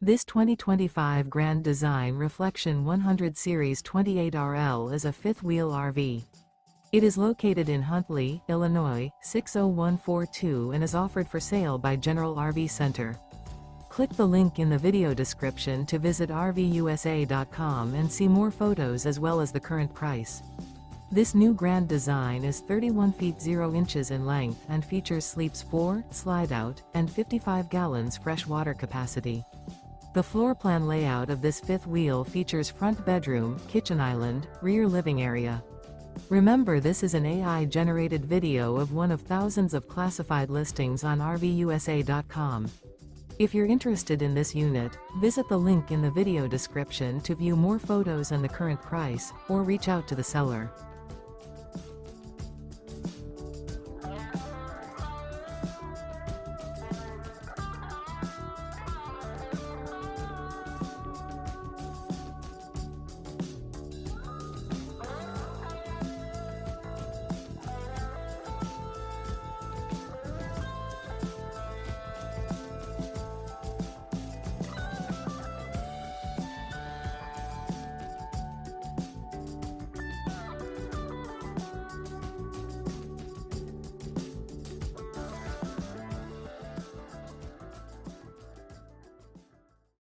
This 2025 Grand Design Reflection 100 Series 28RL is a fifth-wheel RV. It is located in Huntley, Illinois, 60142 and is offered for sale by General RV Center. Click the link in the video description to visit RVUSA.com and see more photos as well as the current price. This new Grand Design is 31 feet 0 inches in length and features sleeps 4, slide-out, and 55 gallons fresh water capacity. The floor plan layout of this fifth wheel features front bedroom, kitchen island, rear living area. Remember, this is an AI-generated video of one of thousands of classified listings on RVUSA.com. If you're interested in this unit, visit the link in the video description to view more photos and the current price, or reach out to the seller.